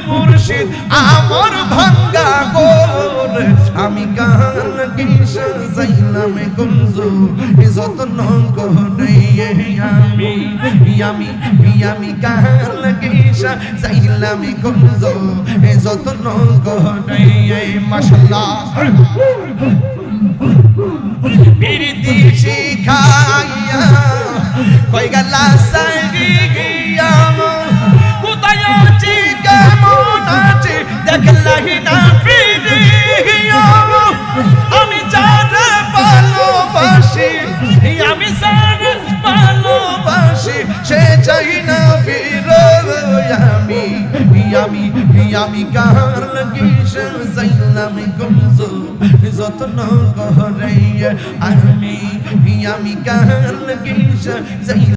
মুর্শিদ আমার ভাঙ্গা গোর আমি কার লাগি সাজাইলাম গঞ্জ যত্ন করে আমি কার লাগি সাজাইলাম গঞ্জ যত্ন করে মাশাআল্লাহ বিরতি শিখাইয়া কই গেলা সাইয়া কোথায় আছি কেমন আছি দেখলাহি না ফিরিয়া আমি যারে ভালোবাসি আমি যারে ভালোবাসি সে চাই না ফিরে আমি কার লাগি সাজাইলাম গঞ্জ যত্ন করে আমি কার লাগি সাজাইলাম